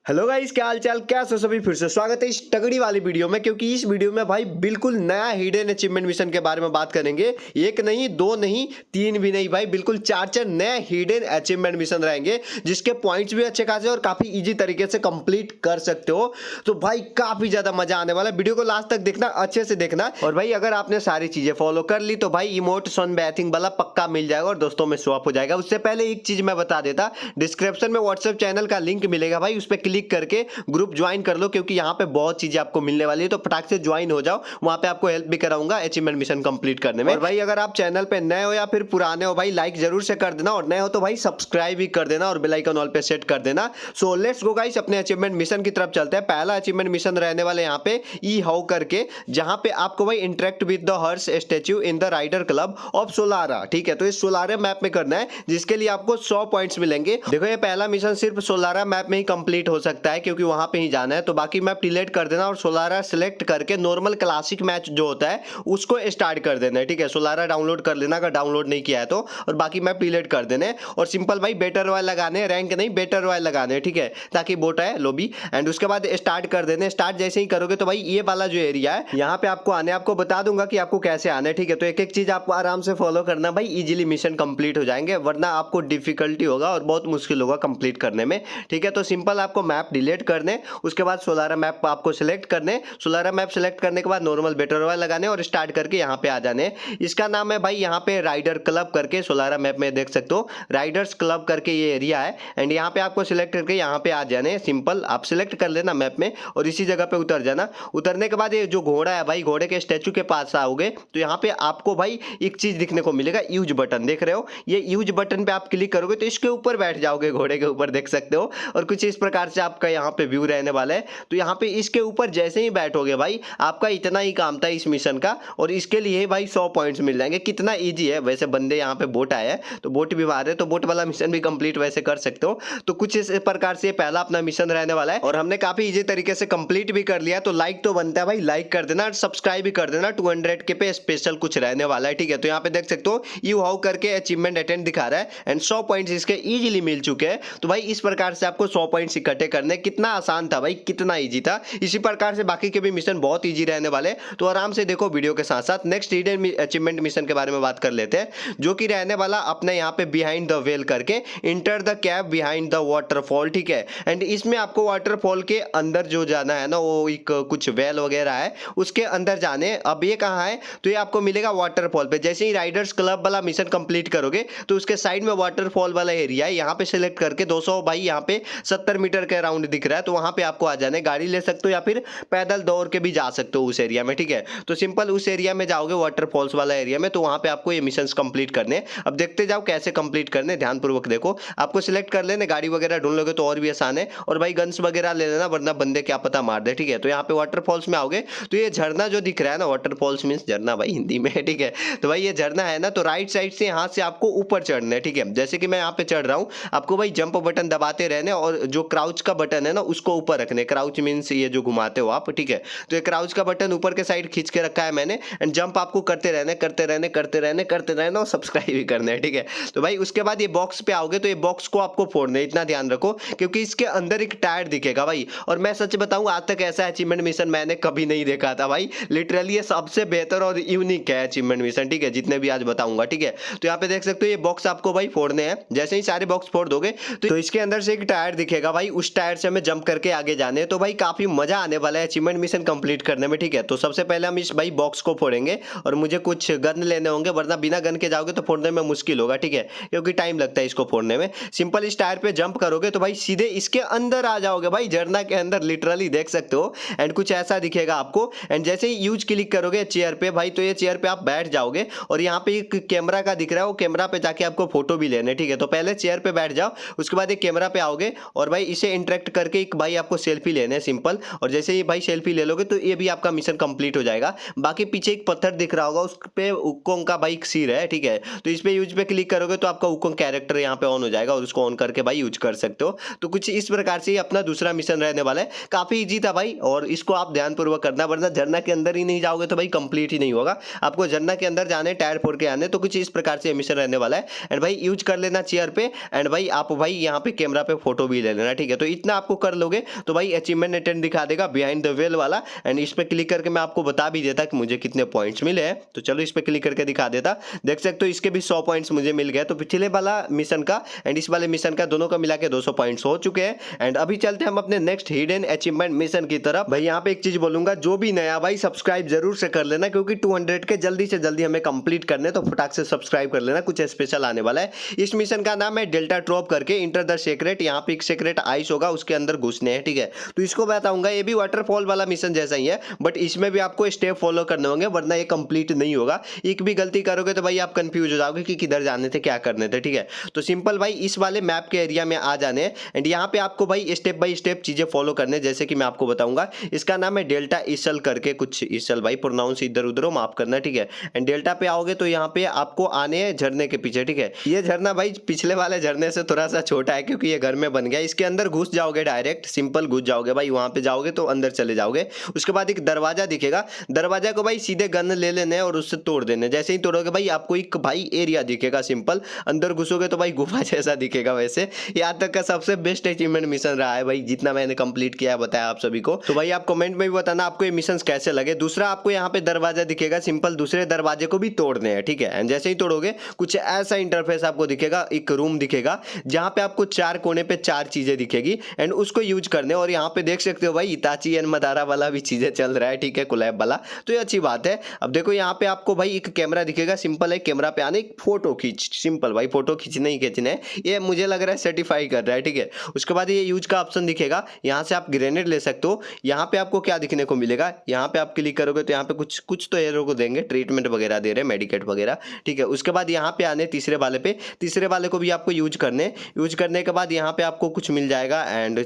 Hello guys, क्या हाल चाल, कैसे हो सभी। फिर से स्वागत है इस तगड़ी वाली वीडियो में, क्योंकि इस वीडियो में भाई बिल्कुल नया हिडन अचीवमेंट मिशन के बारे में बात करेंगे। एक नहीं, दो नहीं, तीन भी नहीं भाई, बिल्कुल चार चार नए हिडन अचीवमेंट मिशन रहेंगे, जिसके पॉइंट्स भी अच्छे खासे और काफी इजी तरीके से कंप्लीट कर सकते हो। तो भाई काफी ज्यादा मजा आने वाला है, वीडियो को लास्ट तक देखना, अच्छे से देखना। और भाई अगर आपने सारी चीजें फॉलो कर ली तो भाई इमोट सन बैथिंग वाला पक्का मिल जाएगा और दोस्तों में स्वैप हो जाएगा। उससे पहले एक चीज मैं बता देता, डिस्क्रिप्शन में व्हाट्सएप चैनल का लिंक मिलेगा भाई, उस पर क्लिक करके ग्रुप ज्वाइन कर लो, क्योंकि यहाँ पे बहुत चीजें आपको मिलने वाली है। तो फटाक से ज्वाइन हो जाओ, वहां पे आपको हेल्प भी कराऊंगा अचीवमेंट मिशन कंप्लीट करने में। और भाई अगर आप चैनल पे नए हो या फिर पुराने हो भाई, लाइक जरूर से कर देना, और नए हो तो भाई सब्सक्राइब भी कर देना और बेल आइकन ऑल पे सेट कर देना। सो लेट्स गो गाइस, अपने अचीवमेंट मिशन की तरफ चलते हैं। पहला अचीवमेंट मिशन रहने वाले यहाँ पे ई हाउ करके, जहां पे आपको भाई interact with the Harsh statue in the rider club of Solara. ठीक है, तो इस सोलारा मैप में करना है, जिसके लिए आपको 100 पॉइंट्स मिलेंगे। देखो ये पहला मिशन सिर्फ सोलारा मैप में ही कंप्लीट हो सकता है, क्योंकि वहां पे ही जाना है। तो बाकी मैप डिलीट कर देना और सोलारा सिलेक्ट करके नॉर्मल क्लासिक मैच जो होता है उसको स्टार्ट कर देना है। ठीक है, सोलारा डाउनलोड कर लेना अगर डाउनलोड नहीं किया है तो, और बाकी मैप डिलीट कर देने। और सिंपल भाई बेटर रॉयल लगाने, रैंक नहीं बेटर रॉयल लगाने। ठीक है, ताकि बोट है लॉबी, एंड उसके बाद स्टार्ट कर देने। स्टार्ट जैसे ही करोगे तो भाई ये वाला जो एरिया है यहाँ पे आपको आने, आपको बता दूंगा कि आपको कैसे आना है। ठीक है, तो एक एक चीज आपको आराम से फॉलो करना भाई, इजीली मिशन कंप्लीट हो जाएंगे, वरना आपको डिफिकल्टी होगा और बहुत मुश्किल होगा कंप्लीट करने में। ठीक है, तो सिंपल आपको मैप डिलीट करने, उसके बाद सोलारा मैप आपको सिलेक्ट करने। सोलारा मैप सिलेक्ट करने के बाद नॉर्मल बेटर रॉयल लगाने और स्टार्ट करके यहाँ पे आ जाने। इसका नाम है भाई यहाँ पे राइडर क्लब करके, सोलारा मैप में देख सकते हो राइडर्स क्लब करके ये एरिया है। एंड यहाँ पे आपको सिलेक्ट करके यहाँ पे आ जाने। सिंपल आप सिलेक्ट कर लेना मैप में और इसी जगह पे उतर जाना। उतरने के बाद ये जो घोड़ा है भाई, घोड़े के स्टैचू के पास आओगे तो यहाँ पे आपको भाई एक चीज दिखने को मिलेगा, यूज बटन देख रहे हो। ये यूज बटन पे आप क्लिक करोगे तो इसके ऊपर बैठ जाओगे, घोड़े के ऊपर देख सकते हो। और कुछ इस प्रकार से आपका यहाँ पे व्यू रहने वाला है। तो यहाँ पे इसके ऊपर जैसे ही बैठोगे भाई, आपका इतना ही काम था इस मिशन का, और इसके लिए भाई 100 पॉइंट्स मिल जाएंगे। कितना इजी है वैसे, बंदे यहाँ पे बोट आए हैं तो बोट भी मार रहे, तो बोट वाला मिशन भी कंप्लीट वैसे कर सकते हो। तो कुछ इस प्रकार से पहला अपना मिशन रहने वाला है, और हमने काफी इजी तरीके से कंप्लीट भी कर लिया। तो लाइक तो बनता है भाई, लाइक कर देना, सब्सक्राइब भी कर देना। 200 के पे स्पेशल कुछ रहने वाला है। ठीक है, तो यहाँ पे देख सकते हो यू हाउ करके अचीवमेंट अटेंड दिखा रहा है, एंड 100 पॉइंट्स इसके इजीली मिल चुके हैं। तो भाई इस प्रकार से आपको 100 पॉइंट्स इकट्ठे करने, कितना आसान था भाई, कितना इजी था। इसी प्रकार से बाकी के भी मिशन बहुत इजी रहने वाले, तो आराम से देखो वीडियो के साथ साथ। नेक्स्ट हिडन अचीवमेंट मिशन के बारे में बात कर लेते हैं, जो कि रहने वाला अपने यहाँ पे बिहाइंड द वेल करके, enter the cave behind the waterfall. ठीक है, एंड इसमें आपको वाटरफॉल के अंदर जो जाना है ना, वो एक कुछ वेल वगैरह है उसके अंदर जाने। अब ये कहाँ है, तो ये आपको मिलेगा वाटरफॉल पे। जैसे ही राइडर्स क्लब वाला मिशन कंप्लीट करोगे तो उसके साइड में वाटरफॉल वाला एरिया है, यहाँ पे सिलेक्ट करके 200 भाई यहाँ पे 70 मीटर के राउंड दिख रहा है, तो वहां पे आपको आ जाना है। गाड़ी ले सकते हो या फिर पैदल दौड़ के भी जा सकते हो उस एरिया में। ठीक है, तो सिंपल उस एरिया में जाओगे, वाटरफॉल्स वाला एरिया में, तो वहां पे आपको ये मिशंस कंप्लीट करने। अब देखते जाओ कैसे कंप्लीट करने, ध्यानपूर्वक देखो। आपको सिलेक्ट कर लेने, गाड़ी वगैरह ढूंढ लोगे तो और भी आसान है, और भाई गन्स वगैरह ले लेना, वरना बंदे क्या पता मार दे। ठीक है, तो यहाँ पे वाटरफॉल्स में आओगे तो ये झरना जो दिख रहा है ना, वाटरफॉल्स मींस झरना भाई हिंदी में। ठीक है, तो भाई ये झरना है ना, तो राइट साइड से यहाँ से आपको ऊपर चढ़ना है। ठीक है, जैसे कि मैं यहाँ पे चढ़ रहा हूँ, आपको भाई जंप बटन दबाते रहने, और जो क्राउच का बटन है ना उसको ऊपर रखने। क्राउच मींस ये जो घुमाते हो आप। ठीक है, तो ये क्राउच का बटन ऊपर के साइड खींच के रखा है मैंने, एंड जंप आपको करते रहने करते रहने करते रहने करते रहने, और सब्सक्राइब भी करना है। ठीक है, तो भाई उसके बाद ये बॉक्स पे आओगे तो ये बॉक्स को आपको फोड़ना है, इतना ध्यान रखो, क्योंकि इसके अंदर एक टायर दिखेगा भाई। और मैं सच बताऊं, आज तक ऐसा अचीवमेंट मिशन मैंने कभी नहीं देखा था भाई, लिटरली ये सबसे बेहतर और यूनिक है अचीवमेंट मिशन। ठीक है, जितने भी आज बताऊंगा। ठीक है, तो यहाँ पे देख सकते हो ये बॉक्स आपको भाई फोड़ने हैं। जैसे ही सारे बॉक्स फोड़ दोगे तो इसके अंदर से एक टायर दिखेगा भाई, उस टायर से हमें जंप करके आगे जाने। तो भाई काफी मजा आने वाला है अचीवमेंट मिशन कंप्लीट करने में। ठीक है, तो सबसे पहले हम इस भाई बॉक्स को फोड़ेंगे, और मुझे कुछ गन लेने होंगे, वरना बिना गन के जाओगे तो फोड़ने में मुश्किल होगा। ठीक है, क्योंकि टाइम लगता है इसको फोड़ने में। सिंपल इस टायर पे जंप करोगे तो भाई सीधे इसके अंदर आ जाओगे भाई, झरना के अंदर, लिटरली देख सकते हो। एंड कुछ ऐसा दिखेगा आपको, एंड जैसे ही यूज क्लिक करोगे चेयर पे भाई, तो ये चेयर पे आप बैठ जाओगे, और यहाँ पे एक कैमरा का दिख रहा है, वो कैमरा पे जाके आपको फोटो भी लेने। ठीक है, तो पहले चेयर पे बैठ जाओ, उसके बाद एक कैमरा पे आओगे, और भाई इसे इंटरेक्ट करके एक भाई आपको सेल्फी लेने सिंपल। और जैसे ही भाई सेल्फी ले लोगे तो ये भी आपका मिशन कंप्लीट हो जाएगा। बाकी पीछे एक पत्थर दिख रहा होगा, उस पे उकोंग का भाई सिर है। ठीक है, तो इस पे यूज पे क्लिक करोगे तो आपका उकोंग कैरेक्टर यहाँ पे ऑन हो जाएगा, और उसको ऑन करके भाई यूज कर सकते हो। तो कुछ इस प्रकार से अपना दूसरा मिशन रहने वाला है। काफी इजी था भाई, और इसको आप ध्यानपूर्वक करना, वरना झरना के अंदर ही नहीं जाओगे तो भाई कंप्लीट ही नहीं होगा। आपको झरना के अंदर जाने, टायर फोड़ के आने। तो कुछ इस प्रकार से मिशन रहने वाला है, एंड भाई यूज कर लेना चेयर पे, एंड भाई आप भाई यहाँ पे कैमरा पे फोटो भी ले लेना। ठीक है, तो इतना आपको कर लोगे तो भाई अचीवमेंट अटेंड दिखा देगा बिहाइंड द वेल वाला। एंड इस पे क्लिक करके मैं आपको बता भी देता कि मुझे कितने पॉइंट्स मिले हैं। तो चलो इस पे क्लिक करके दिखा देता, देख सकते हो इसके भी 100 पॉइंट्स मुझे मिल गए। तो पिछले वाला मिशन का एंड इस वाले मिशन का दोनों का मिला के 200 पॉइंट्स हो चुके हैं। एंड अभी चलते हैं हम अपने नेक्स्ट हिडन अचीवमेंट मिशन की तरफ। भाई यहाँ पे एक चीज बोलूंगा, जो भी नया भाई सब्सक्राइब जरूर से कर लेना, क्योंकि 200 के जल्दी से जल्दी हमें कंप्लीट करने, तो फटाक से सब्सक्राइब कर लेना, कुछ स्पेशल आने वाला है। इस मिशन का नाम है डेल्टा ड्रॉप करके इंटर द सीक्रेट। यहाँ पे एक सीक्रेट आइस होगा, उसके अंदर घुसने हैं, ठीक है। तो इसको बताऊंगा, ये भी वाटरफॉल वाला मिशन जैसा ही है, बट इसमें भी आपको स्टेप फॉलो करने होंगे, वरना ये कंप्लीट नहीं होगा। एक भी गलती करोगे तो भाई आप कंफ्यूज हो जाओगे कि किधर जाने थे, क्या करने थे, ठीक है। तो सिंपल भाई इस वाले मैप के एरिया में आ जाने हैं। एंड यहाँ पे आपको भाई स्टेप बाय स्टेप चीजें फॉलो करने, जैसे कि मैं आपको बताऊंगा। इसका नाम है डेल्टा इसल करके, कुछ इसल भाई प्रोनाउंस इधर उधर माफ करना, ठीक है। एंड डेल्टा पे आओगे तो यहाँ पे आपको आने हैं झरने के पीछे, ठीक है। ये झरना भाई पिछले वाले झरने से थोड़ा सा छोटा है, क्योंकि ये घर में बन गया। इसके अंदर घुस जाओगे, डायरेक्ट सिंपल घुस जाओगे भाई, वहां पे जाओगे तो अंदर चले जाओगे। उसके बाद एक दरवाजा दिखेगा, दरवाजा को भाई सीधे गन ले लेने और उससे तोड़ देने। जैसे ही तोड़ोगे भाई आपको एक भाई एरिया दिखेगा, सिंपल अंदर घुसोगे तो भाई गुफा जैसा दिखेगा। वैसे यहाँ तक का सबसे बेस्ट अचीवमेंट मिशन रहा है भाई, जितना मैंने कंप्लीट किया बताया आप सभी को। तो भाई आप कमेंट में भी बताना आपको ये मिशन कैसे लगे। दूसरा आपको यहाँ पे दरवाजा दिखेगा, सिंपल दूसरे दरवाजे को भी तोड़ने हैं, ठीक है। एंड जैसे ही तोड़ोगे कुछ ऐसा इंटरफेस आपको दिखेगा, एक रूम दिखेगा जहां पे आपको 4 कोने पे 4 चीजें दिखेगी एंड उसको यूज करने। और यहाँ पे देख सकते हो भाई इताची एंड मदारा वाला भी चीजें चल रहा है, ठीक है, कोलैब वाला, तो ये अच्छी बात है। अब देखो यहाँ पे आपको भाई एक कैमरा दिखेगा, सिंपल है, कैमरा पे आने एक फोटो खींच, सिंपल भाई फोटो खींचने ही खींचने है। ये मुझे लग रहा है सर्टिफाई कर रहा है, ठीक है। उसके बाद ये यूज का ऑप्शन दिखेगा, यहाँ से आप ग्रेनेड ले सकते हो। यहाँ पे आपको क्या दिखने को मिलेगा, यहाँ पे आप क्लिक करोगे तो यहाँ पे कुछ तो एरो को देंगे, ट्रीटमेंट वगैरह दे रहे हैं, मेडिकेट वगैरह, ठीक है। उसके बाद यहाँ पे आने तीसरे वाले पे, तीसरे वाले को भी आपको यूज करने के बाद यहाँ पे आपको कुछ मिल जाएगा। एंड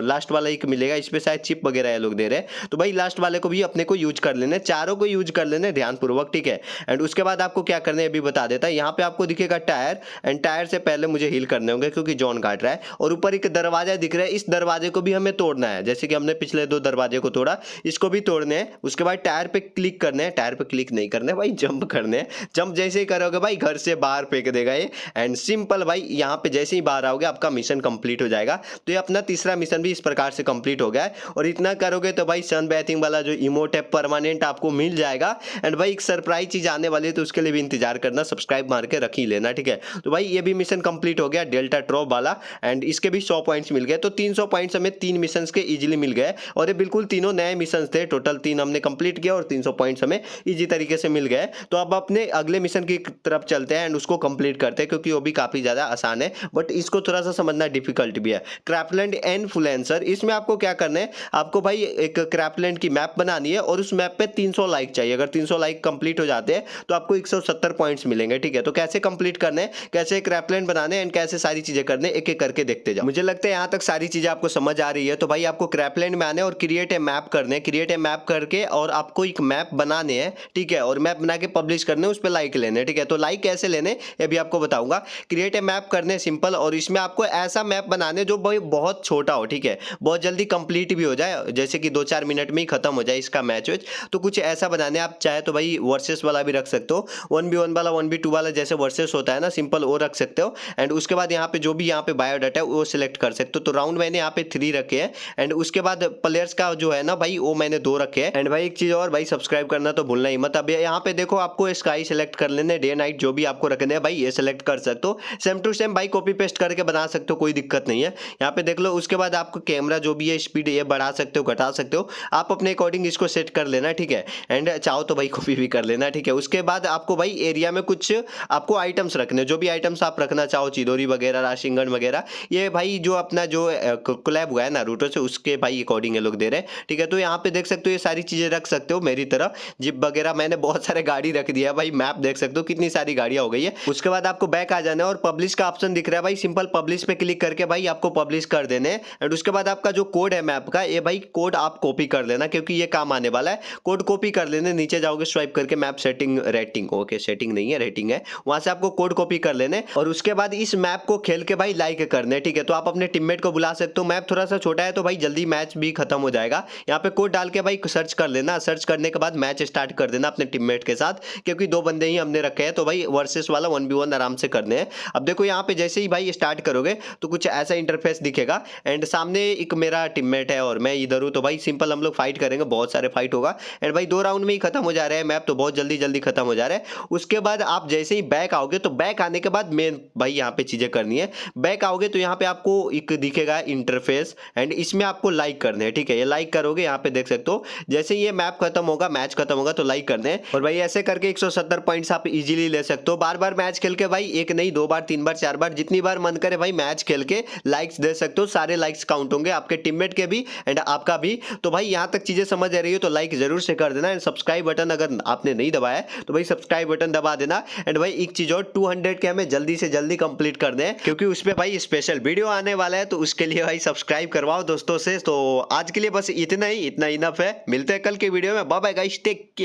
लास्ट वाला एक मिलेगा, इस पे शायद चिप वगैरह ये लोग दे रहे हैं। तो भाई लास्ट वाले को भी अपने को यूज कर लेने, चारों को यूज कर लेने ध्यानपूर्वक, ठीक है। एंड उसके बाद आपको क्या करना है अभी बता देता है। यहाँ पे आपको दिखेगा टायर, एंड टायर से पहले मुझे हील करने होंगे क्योंकि जॉन काट रहा है। और ऊपर एक दरवाजा दिख रहा है, इस दरवाजे को भी हमें तोड़ना है, जैसे कि हमने पिछले 2 दरवाजे को तोड़ा, इसको भी तोड़ने हैं। उसके बाद टायर पे क्लिक करने हैं, टायर पे क्लिक नहीं करने भाई, जंप करने हैं। जंप जैसे ही करोगे भाई घर से बाहर फेंक देगा ये। एंड सिंपल भाई यहाँ पे जैसे ही बाहर आओगे आपका मिशन कंप्लीट हो जाएगा। तो ये अपना तीसरा मिशन भी इस प्रकार से कंप्लीट हो गया है। और इतना करोगे तो भाई सन बैथिंग वाला जो इमोट है परमानेंट आपको मिल जाएगा। एंड भाई एक सरप्राइज चीज आने वाली है, तो उसके लिए भी इंतजार करना, सब्सक्राइब मार के रख ही लेना, ठीक है। तो भाई ये भी मिशन कंप्लीट हो गया डेल्टा ड्रॉप वाला, एंड इसके भी 100 पॉइंट्स मिल गए। तो 300 पॉइंट्स हमें 3 मिशन के इजीली मिल गए। और ये बिल्कुल तीनों नए मिशन थे, टोटल 3 हमने कंप्लीट किया और 300 पॉइंट्स हमें इजी तरीके से मिल गए। तो अब अपने अगले मिशन की तरफ चलते हैं एंड उसको कंप्लीट करते हैं, क्योंकि वो भी काफी ज्यादा आसान है, बट इसको थोड़ा सा समझना डिफिकल्ट भी है। क्रैपलैंड इन्फ्लुएंसर, इसमें आपको क्या करना है, आपको भाई एक क्रैपलैंड की मैप बनानी है और उस मैप पे 300 लाइक चाहिए। अगर 300 लाइक कंप्लीट हो जाते हैं तो आपको 170 पॉइंट्स मिलेंगे, ठीक है। तो कैसे कंप्लीट करने, कैसे क्रैपलैंड बनाने एंड कैसे सारी चीजें करने, एक एक करके देखते जाओ। मुझे लगता है यहां तक सारी चीजें आपको समझ आ रही है। तो भाई आपको क्रैपलैंड में आने और क्रिएट ए मैप करने, क्रिएट ए मैप करके और आपको एक मैप बनाने हैं, ठीक है। और मैप बना के पब्लिश करने, उस पर लाइक लेने, ठीक है। तो लाइक कैसे लेने ये भी आपको बताऊंगा। क्रिएट ए मैप करने सिंपल, और इसमें आपको ऐसा मैप बनाने जो भाई बहुत छोटा हो, ठीक है, बहुत जल्दी कंप्लीट भी हो जाए, जैसे कि 2-4 मिनट में ही खत्म हो जाए इसका मैच। तो कुछ ऐसा बनाने, आप चाहे तो भाई वर्सेस वाला भी रख सकते हो, 1v1 वाला 1v2 वाला जैसे वर्सेस होता है ना, सिंपल वो रख सकते हो। एंड उसके बाद यहाँ पे जो भी यहाँ पे बायोडाटा है वो सिलेक्ट कर सकते हो। तो राउंड मैंने यहाँ पे 3 रखे हैं। एंड उसके बाद प्लेयर्स का जो है ना भाई वो मैंने 2 रखे हैं। एंड भाई एक चीज और भाई, सब्सक्राइब करना तो भूलना ही मत। अब यहाँ पे देखो आपको स्काई सिलेक्ट कर लेने, डे नाइट जो भी आपको रखने हैं भाई ये सिलेक्ट कर सकते हो। सेम टू सेम भाई कॉपी पेस्ट करके बना सकते हो, कोई दिक्कत नहीं है। यहाँ पे देख लो। उसके बाद आपको कैमरा जो भी है स्पीड ये बढ़ा सकते हो, घटा सकते हो, आप अपने अकॉर्डिंग इसको सेट कर लेना, ठीक है। एंड चाहो तो भाई कॉपी भी कर लेना, ठीक है। उसके बाद आपको भाई एरिया में कुछ आपको आइटम्स रखने, जो भी आइटम्स आप रखना चाहो, चिदोरी वगैरह, राशिंगन वगैरह, ये भाई जो अपना जो कोलैब हुआ है नारुतो से उसके भाई अकॉर्डिंग ये लोग दे रहे हैं, ठीक है। तो यहाँ पे देख सकते हो ये सारी चीजें रख सकते हो मेरी तरह, जिप वगैरह मैंने बहुत सारे गाड़ी रख दिया भाई। मैप देख सकते हो कितनी सारी गाड़ियां हो गई है। उसके बाद आपको बैक आ जाना है और पब्लिश का ऑप्शन दिख रहा है भाई, सिंपल पब्लिश पे क्लिक करके भाई आपको पब्लिश कर देने। एंड उसके बाद आपका जो कोड है मैप का, ये भाई कोड आप कॉपी कर लेना, क्योंकि ये काम आने वाला है। कोड कॉपी कर लेने, नीचे जाओगे स्वाइप करके map setting rating, okay setting नहीं है रेटिंग है, वहां से आपको कोड कॉपी कर लेने। और उसके बाद इस मैप को खेल के भाई लाइक करने, ठीक है। तो आप अपने टीममेट को बुला सकते हो। मैप थोड़ा सा छोटा है तो भाई जल्दी मैच भी खत्म हो जाएगा। यहाँ पे कोड डाल के भाई सर्च कर लेना, सर्च करने के बाद मैच स्टार्ट कर देना अपने टीममेट के साथ, क्योंकि 2 बंदे ही हमने रखे हैं। तो भाई वर्सेस वाला 1v1 आराम से करने हैं। अब देखो यहाँ पे जैसे ही भाई स्टार्ट करोगे तो कुछ ऐसा इंटरफेस दिखेगा। रहेगा। एंड सामने एक मेरा टीममेट है और मैं इधर हूँ, तो भाई सिंपल हम लोग फाइट करेंगे, बहुत सारे फाइट होगा। एंड भाई 2 राउंड में ही खत्म हो जा रहा है मैप, तो बहुत जल्दी जल्दी खत्म हो जा रहा है। उसके बाद आप जैसे ही बैक आओगे, तो बैक आने के बाद मेन भाई यहाँ पे चीजें करनी है। बैक आओगे तो यहाँ पे आपको एक दिखेगा इंटरफेस, एंड इसमें आपको लाइक करने हैं, ठीक है। ये लाइक करोगे, यहाँ पे देख सकते हो जैसे ये मैप खत्म होगा, मैच खत्म होगा, तो लाइक करने हैं। और भाई ऐसे करके 170 पॉइंट्स आप इजीली ले सकते हो। बार बार मैच खेल के भाई, एक नहीं 2 बार 3 बार 4 बार जितनी बार मन करे भाई मैच खेल के लाइक्स दे सकते हो। सारे लाइक्स काउंट होंगे, आपके टीममेट के भी एंड आपका भी। तो भाई यहाँ तक चीजें समझ आ रही हो तो लाइक जरूर से कर देना। एंड सब्सक्राइब बटन अगर आपने नहीं दबाया है तो भाई सब्सक्राइब बटन दबा देना। एंड भाई एक चीज और, 200 के हमें जल्दी से जल्दी कंप्लीट कर दें, क्योंकि उसमें भाई स्पेशल वीडियो आने वाला है, तो उसके लिए भाई सब्सक्राइब करवाओ दोस्तों से। तो आज के लिए बस इतना ही, इतना इनफ है। मिलते हैं कल के वीडियो में। Bye bye guys, take care.